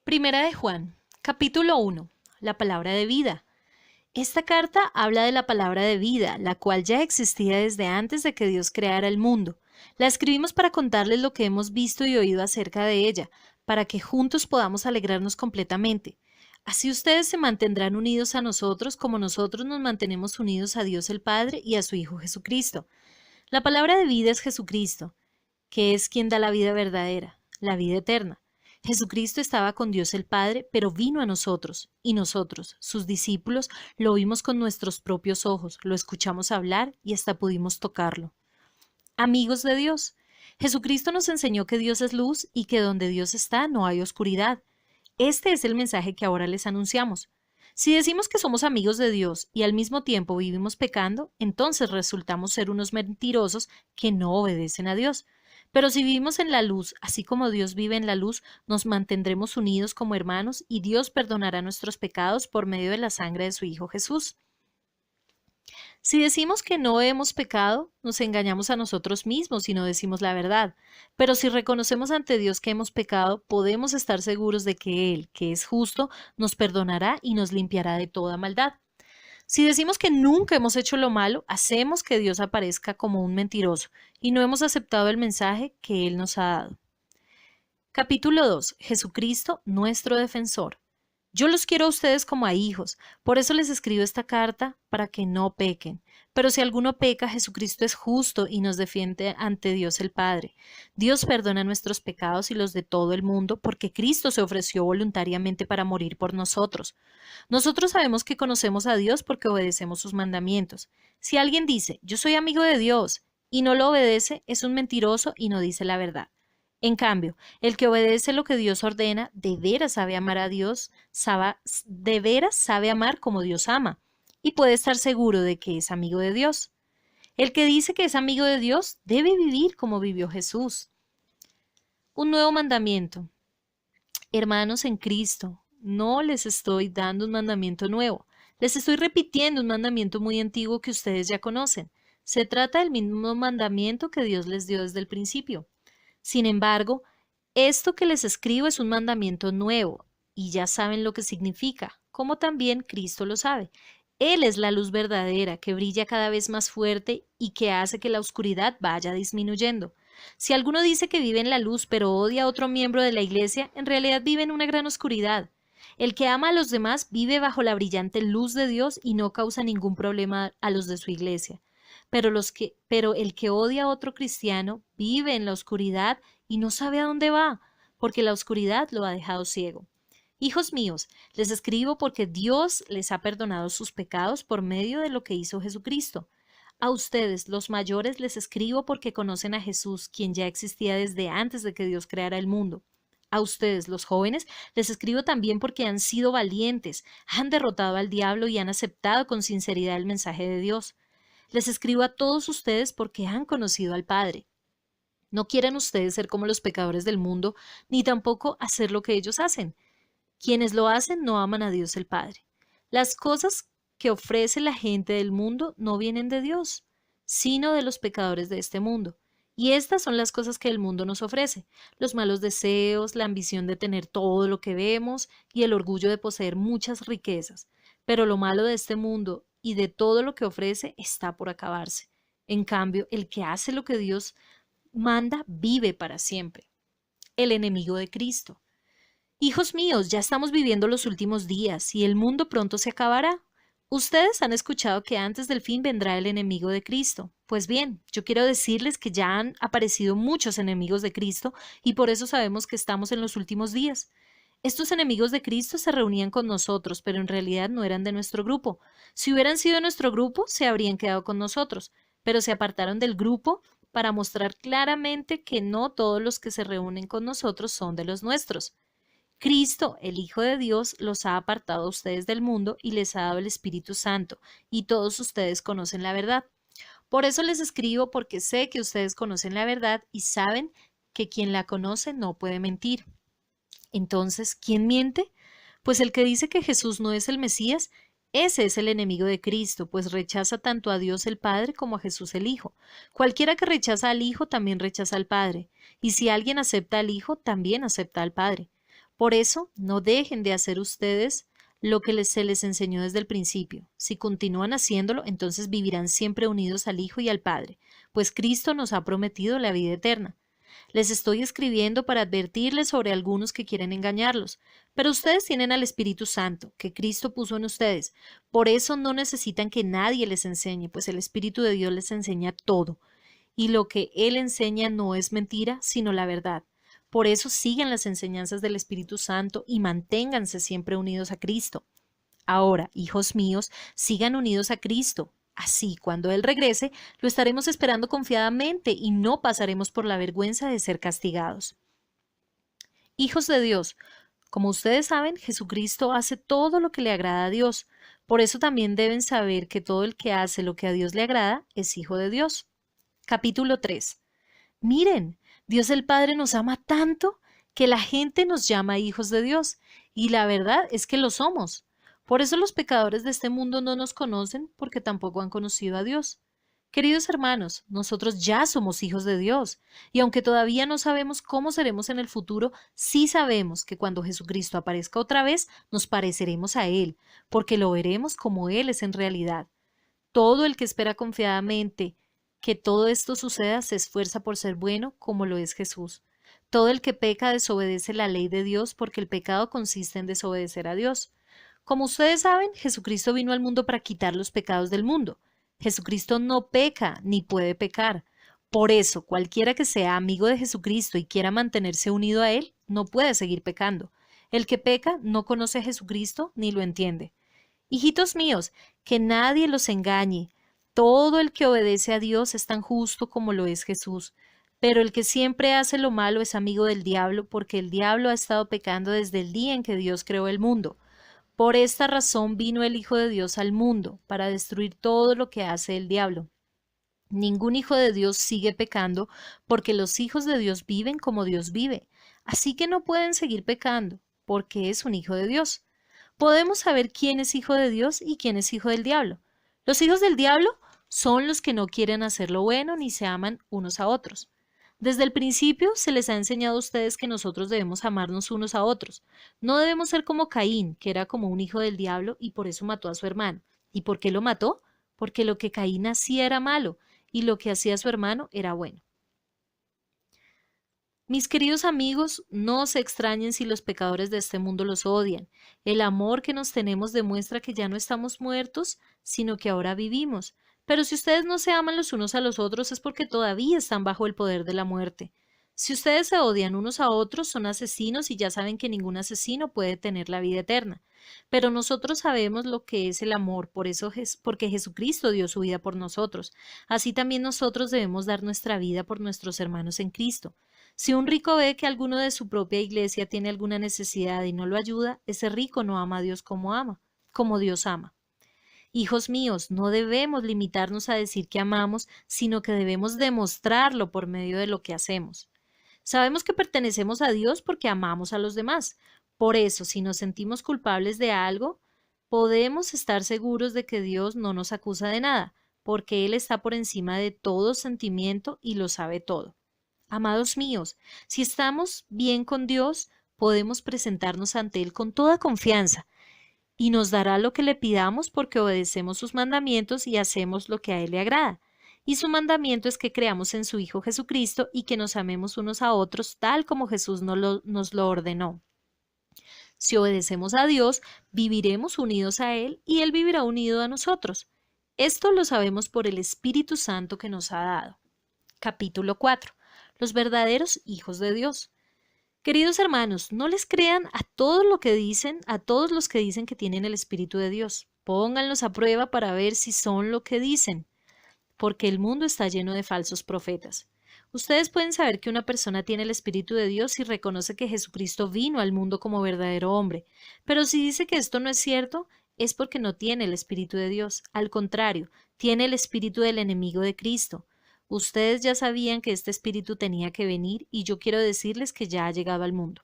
Primera de Juan, capítulo 1. La palabra de vida. Esta carta habla de la palabra de vida, la cual ya existía desde antes de que Dios creara el mundo. La escribimos para contarles lo que hemos visto y oído acerca de ella, para que juntos podamos alegrarnos completamente. Así ustedes se mantendrán unidos a nosotros como nosotros nos mantenemos unidos a Dios el Padre y a su Hijo Jesucristo. La palabra de vida es Jesucristo, que es quien da la vida verdadera, la vida eterna. Jesucristo estaba con Dios el Padre, pero vino a nosotros, y nosotros, sus discípulos, lo vimos con nuestros propios ojos, lo escuchamos hablar y hasta pudimos tocarlo. Amigos de Dios, Jesucristo nos enseñó que Dios es luz y que donde Dios está no hay oscuridad. Este es el mensaje que ahora les anunciamos. Si decimos que somos amigos de Dios y al mismo tiempo vivimos pecando, entonces resultamos ser unos mentirosos que no obedecen a Dios. Pero si vivimos en la luz, así como Dios vive en la luz, nos mantendremos unidos como hermanos y Dios perdonará nuestros pecados por medio de la sangre de su Hijo Jesús. Si decimos que no hemos pecado, nos engañamos a nosotros mismos y no decimos la verdad. Pero si reconocemos ante Dios que hemos pecado, podemos estar seguros de que Él, que es justo, nos perdonará y nos limpiará de toda maldad. Si decimos que nunca hemos hecho lo malo, hacemos que Dios aparezca como un mentiroso y no hemos aceptado el mensaje que Él nos ha dado. Capítulo 2. Jesucristo, nuestro defensor. Yo los quiero a ustedes como a hijos, por eso les escribo esta carta para que no pequen. Pero si alguno peca, Jesucristo es justo y nos defiende ante Dios el Padre. Dios perdona nuestros pecados y los de todo el mundo porque Cristo se ofreció voluntariamente para morir por nosotros. Nosotros sabemos que conocemos a Dios porque obedecemos sus mandamientos. Si alguien dice, yo soy amigo de Dios, y no lo obedece, es un mentiroso y no dice la verdad. En cambio, el que obedece lo que Dios ordena, de veras sabe amar a Dios, de veras sabe amar como Dios ama, y puede estar seguro de que es amigo de Dios. El que dice que es amigo de Dios debe vivir como vivió Jesús. Un nuevo mandamiento. Hermanos en Cristo, no les estoy dando un mandamiento nuevo, les estoy repitiendo un mandamiento muy antiguo que ustedes ya conocen. Se trata del mismo mandamiento que Dios les dio desde el principio. Sin embargo, esto que les escribo es un mandamiento nuevo, y ya saben lo que significa, como también Cristo lo sabe. Él es la luz verdadera que brilla cada vez más fuerte y que hace que la oscuridad vaya disminuyendo. Si alguno dice que vive en la luz pero odia a otro miembro de la iglesia, en realidad vive en una gran oscuridad. El que ama a los demás vive bajo la brillante luz de Dios y no causa ningún problema a los de su iglesia. Pero el que odia a otro cristiano vive en la oscuridad y no sabe a dónde va, porque la oscuridad lo ha dejado ciego. Hijos míos, les escribo porque Dios les ha perdonado sus pecados por medio de lo que hizo Jesucristo. A ustedes, los mayores, les escribo porque conocen a Jesús, quien ya existía desde antes de que Dios creara el mundo. A ustedes, los jóvenes, les escribo también porque han sido valientes, han derrotado al diablo y han aceptado con sinceridad el mensaje de Dios. Les escribo a todos ustedes porque han conocido al Padre. No quieren ustedes ser como los pecadores del mundo, ni tampoco hacer lo que ellos hacen. Quienes lo hacen no aman a Dios el Padre. Las cosas que ofrece la gente del mundo no vienen de Dios, sino de los pecadores de este mundo. Y estas son las cosas que el mundo nos ofrece: los malos deseos, la ambición de tener todo lo que vemos y el orgullo de poseer muchas riquezas. Pero lo malo de este mundo y de todo lo que ofrece está por acabarse. En cambio, el que hace lo que Dios manda vive para siempre. El enemigo de Cristo. Hijos míos, ya estamos viviendo los últimos días y el mundo pronto se acabará. Ustedes han escuchado que antes del fin vendrá el enemigo de Cristo. Pues bien, yo quiero decirles que ya han aparecido muchos enemigos de Cristo y por eso sabemos que estamos en los últimos días. Estos enemigos de Cristo se reunían con nosotros, pero en realidad no eran de nuestro grupo. Si hubieran sido de nuestro grupo, se habrían quedado con nosotros, pero se apartaron del grupo para mostrar claramente que no todos los que se reúnen con nosotros son de los nuestros. Cristo, el Hijo de Dios, los ha apartado a ustedes del mundo y les ha dado el Espíritu Santo, y todos ustedes conocen la verdad. Por eso les escribo, porque sé que ustedes conocen la verdad y saben que quien la conoce no puede mentir. Entonces, ¿quién miente? Pues el que dice que Jesús no es el Mesías, ese es el enemigo de Cristo, pues rechaza tanto a Dios el Padre como a Jesús el Hijo. Cualquiera que rechaza al Hijo también rechaza al Padre, y si alguien acepta al Hijo, también acepta al Padre. Por eso, no dejen de hacer ustedes lo que se les enseñó desde el principio. Si continúan haciéndolo, entonces vivirán siempre unidos al Hijo y al Padre, pues Cristo nos ha prometido la vida eterna. Les estoy escribiendo para advertirles sobre algunos que quieren engañarlos, pero ustedes tienen al Espíritu Santo, que Cristo puso en ustedes. Por eso no necesitan que nadie les enseñe, pues el Espíritu de Dios les enseña todo. Y lo que Él enseña no es mentira, sino la verdad. Por eso sigan las enseñanzas del Espíritu Santo y manténganse siempre unidos a Cristo. Ahora, hijos míos, sigan unidos a Cristo. Así, cuando Él regrese, lo estaremos esperando confiadamente y no pasaremos por la vergüenza de ser castigados. Hijos de Dios, como ustedes saben, Jesucristo hace todo lo que le agrada a Dios. Por eso también deben saber que todo el que hace lo que a Dios le agrada es hijo de Dios. Capítulo 3. Miren, Dios el Padre nos ama tanto que la gente nos llama hijos de Dios, y la verdad es que lo somos. Por eso los pecadores de este mundo no nos conocen, porque tampoco han conocido a Dios. Queridos hermanos, nosotros ya somos hijos de Dios, y aunque todavía no sabemos cómo seremos en el futuro, sí sabemos que cuando Jesucristo aparezca otra vez, nos pareceremos a Él, porque lo veremos como Él es en realidad. Todo el que espera confiadamente que todo esto suceda se esfuerza por ser bueno como lo es Jesús. Todo el que peca desobedece la ley de Dios porque el pecado consiste en desobedecer a Dios. Como ustedes saben, Jesucristo vino al mundo para quitar los pecados del mundo. Jesucristo no peca ni puede pecar. Por eso, cualquiera que sea amigo de Jesucristo y quiera mantenerse unido a Él, no puede seguir pecando. El que peca no conoce a Jesucristo ni lo entiende. Hijitos míos, que nadie los engañe. Todo el que obedece a Dios es tan justo como lo es Jesús. Pero el que siempre hace lo malo es amigo del diablo, porque el diablo ha estado pecando desde el día en que Dios creó el mundo. Por esta razón vino el Hijo de Dios al mundo, para destruir todo lo que hace el diablo. Ningún hijo de Dios sigue pecando, porque los hijos de Dios viven como Dios vive. Así que no pueden seguir pecando, porque es un hijo de Dios. Podemos saber quién es hijo de Dios y quién es hijo del diablo. Los hijos del diablo son los que no quieren hacer lo bueno ni se aman unos a otros. Desde el principio se les ha enseñado a ustedes que nosotros debemos amarnos unos a otros. No debemos ser como Caín, que era como un hijo del diablo y por eso mató a su hermano. ¿Y por qué lo mató? Porque lo que Caín hacía era malo y lo que hacía su hermano era bueno. Mis queridos amigos, no se extrañen si los pecadores de este mundo los odian. El amor que nos tenemos demuestra que ya no estamos muertos, sino que ahora vivimos. Pero si ustedes no se aman los unos a los otros es porque todavía están bajo el poder de la muerte. Si ustedes se odian unos a otros, son asesinos y ya saben que ningún asesino puede tener la vida eterna. Pero nosotros sabemos lo que es el amor, porque Jesucristo dio su vida por nosotros. Así también nosotros debemos dar nuestra vida por nuestros hermanos en Cristo. Si un rico ve que alguno de su propia iglesia tiene alguna necesidad y no lo ayuda, ese rico no ama a Dios como Dios ama. Hijos míos, no debemos limitarnos a decir que amamos, sino que debemos demostrarlo por medio de lo que hacemos. Sabemos que pertenecemos a Dios porque amamos a los demás. Por eso, si nos sentimos culpables de algo, podemos estar seguros de que Dios no nos acusa de nada, porque Él está por encima de todo sentimiento y lo sabe todo. Amados míos, si estamos bien con Dios, podemos presentarnos ante Él con toda confianza y nos dará lo que le pidamos porque obedecemos sus mandamientos y hacemos lo que a Él le agrada. Y su mandamiento es que creamos en su Hijo Jesucristo y que nos amemos unos a otros tal como Jesús nos lo ordenó. Si obedecemos a Dios, viviremos unidos a Él y Él vivirá unido a nosotros. Esto lo sabemos por el Espíritu Santo que nos ha dado. Capítulo 4. Los verdaderos hijos de Dios. Queridos hermanos, no les crean a todos los que dicen que tienen el Espíritu de Dios. Pónganlos a prueba para ver si son lo que dicen, porque el mundo está lleno de falsos profetas. Ustedes pueden saber que una persona tiene el Espíritu de Dios si reconoce que Jesucristo vino al mundo como verdadero hombre, pero si dice que esto no es cierto, es porque no tiene el Espíritu de Dios. Al contrario, tiene el espíritu del enemigo de Cristo. Ustedes ya sabían que este espíritu tenía que venir y yo quiero decirles que ya ha llegado al mundo.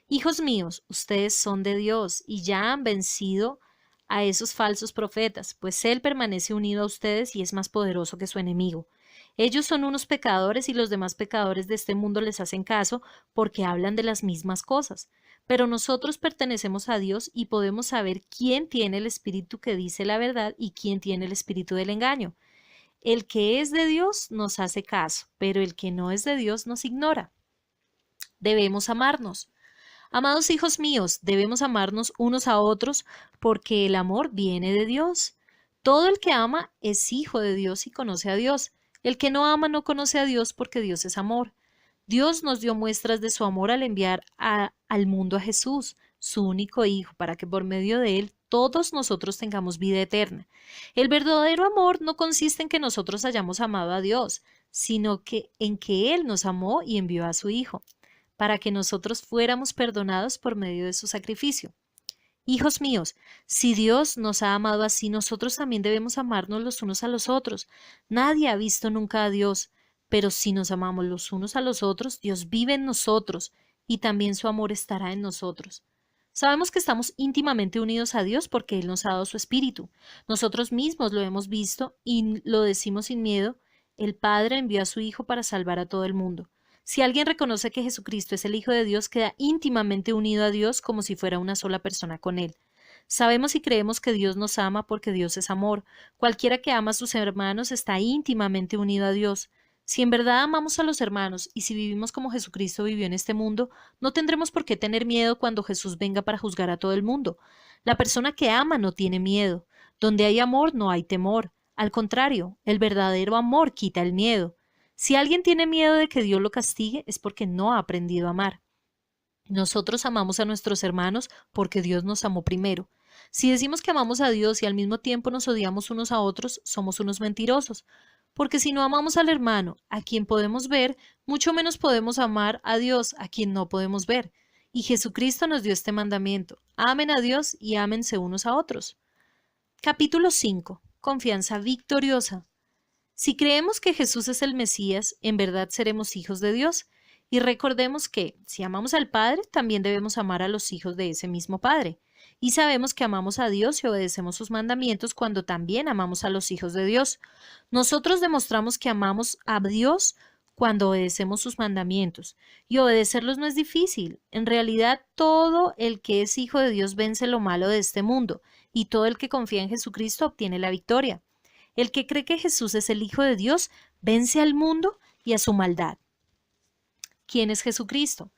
Hijos míos, ustedes son de Dios y ya han vencido a esos falsos profetas, pues Él permanece unido a ustedes y es más poderoso que su enemigo. Ellos son unos pecadores y los demás pecadores de este mundo les hacen caso porque hablan de las mismas cosas. pero nosotros pertenecemos a Dios y podemos saber quién tiene el espíritu que dice la verdad y quién tiene el espíritu del engaño. El que es de Dios nos hace caso, pero el que no es de Dios nos ignora. Debemos amarnos. Amados hijos míos, debemos amarnos unos a otros porque el amor viene de Dios. Todo el que ama es hijo de Dios y conoce a Dios. El que no ama no conoce a Dios porque Dios es amor. Dios nos dio muestras de su amor al enviar al mundo a Jesús, su único Hijo, para que por medio de él todos nosotros tengamos vida eterna. El verdadero amor no consiste en que nosotros hayamos amado a Dios, sino que en que Él nos amó y envió a su Hijo, para que nosotros fuéramos perdonados por medio de su sacrificio. Hijos míos, si Dios nos ha amado así, nosotros también debemos amarnos los unos a los otros. Nadie ha visto nunca a Dios, pero si nos amamos los unos a los otros, Dios vive en nosotros y también su amor estará en nosotros. Sabemos que estamos íntimamente unidos a Dios porque Él nos ha dado su Espíritu. Nosotros mismos lo hemos visto y lo decimos sin miedo. El Padre envió a su Hijo para salvar a todo el mundo. Si alguien reconoce que Jesucristo es el Hijo de Dios, queda íntimamente unido a Dios como si fuera una sola persona con Él. Sabemos y creemos que Dios nos ama porque Dios es amor. Cualquiera que ama a sus hermanos está íntimamente unido a Dios. Si en verdad amamos a los hermanos y si vivimos como Jesucristo vivió en este mundo, no tendremos por qué tener miedo cuando Jesús venga para juzgar a todo el mundo. La persona que ama no tiene miedo. Donde hay amor no hay temor. Al contrario, el verdadero amor quita el miedo. Si alguien tiene miedo de que Dios lo castigue, es porque no ha aprendido a amar. Nosotros amamos a nuestros hermanos porque Dios nos amó primero. Si decimos que amamos a Dios y al mismo tiempo nos odiamos unos a otros, somos unos mentirosos. Porque si no amamos al hermano, a quien podemos ver, mucho menos podemos amar a Dios, a quien no podemos ver. Y Jesucristo nos dio este mandamiento: amen a Dios y ámense unos a otros. Capítulo 5. Confianza victoriosa. Si creemos que Jesús es el Mesías, en verdad seremos hijos de Dios. Y recordemos que, si amamos al Padre, también debemos amar a los hijos de ese mismo Padre. Y sabemos que amamos a Dios y obedecemos sus mandamientos cuando también amamos a los hijos de Dios. Nosotros demostramos que amamos a Dios cuando obedecemos sus mandamientos. Y obedecerlos no es difícil. En realidad, todo el que es hijo de Dios vence lo malo de este mundo, y todo el que confía en Jesucristo obtiene la victoria. El que cree que Jesús es el Hijo de Dios vence al mundo y a su maldad. ¿Quién es Jesucristo?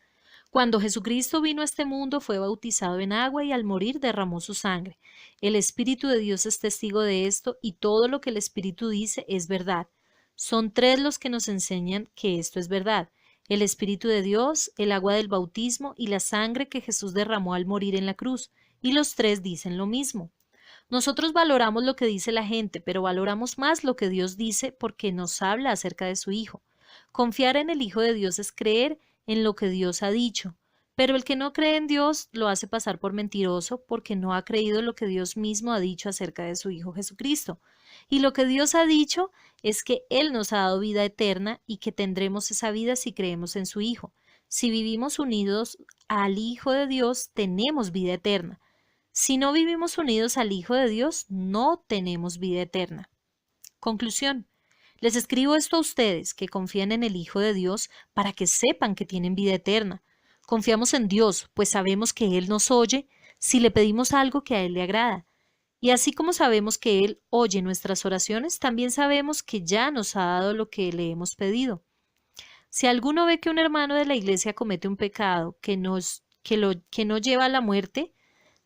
Cuando Jesucristo vino a este mundo fue bautizado en agua y al morir derramó su sangre. El Espíritu de Dios es testigo de esto y todo lo que el Espíritu dice es verdad. Son tres los que nos enseñan que esto es verdad: el Espíritu de Dios, el agua del bautismo y la sangre que Jesús derramó al morir en la cruz. Y los tres dicen lo mismo. Nosotros valoramos lo que dice la gente, pero valoramos más lo que Dios dice porque nos habla acerca de su Hijo. Confiar en el Hijo de Dios es creer en lo que Dios ha dicho, pero el que no cree en Dios lo hace pasar por mentiroso porque no ha creído lo que Dios mismo ha dicho acerca de su Hijo Jesucristo. Y lo que Dios ha dicho es que Él nos ha dado vida eterna y que tendremos esa vida si creemos en su Hijo. Si vivimos unidos al Hijo de Dios, tenemos vida eterna. Si no vivimos unidos al Hijo de Dios, no tenemos vida eterna. Conclusión. Les escribo esto a ustedes que confían en el Hijo de Dios para que sepan que tienen vida eterna. Confiamos en Dios, pues sabemos que Él nos oye si le pedimos algo que a Él le agrada. Y así como sabemos que Él oye nuestras oraciones, también sabemos que ya nos ha dado lo que le hemos pedido. Si alguno ve que un hermano de la iglesia comete un pecado que no lleva a la muerte,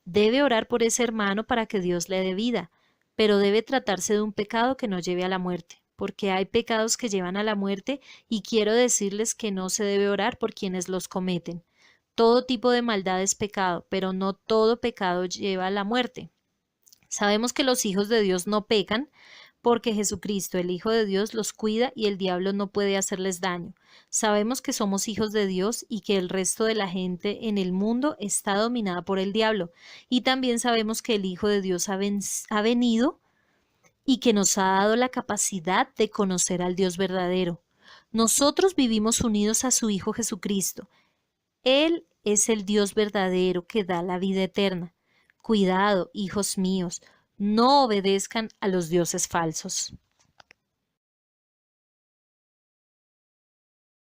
debe orar por ese hermano para que Dios le dé vida, pero debe tratarse de un pecado que no lleve a la muerte, porque hay pecados que llevan a la muerte y quiero decirles que no se debe orar por quienes los cometen. Todo tipo de maldad es pecado, pero no todo pecado lleva a la muerte. Sabemos que los hijos de Dios no pecan, porque Jesucristo, el Hijo de Dios, los cuida y el diablo no puede hacerles daño. Sabemos que somos hijos de Dios y que el resto de la gente en el mundo está dominada por el diablo. Y también sabemos que el Hijo de Dios ha venido y que nos ha dado la capacidad de conocer al Dios verdadero. Nosotros vivimos unidos a su Hijo Jesucristo. Él es el Dios verdadero que da la vida eterna. Cuidado, hijos míos, no obedezcan a los dioses falsos.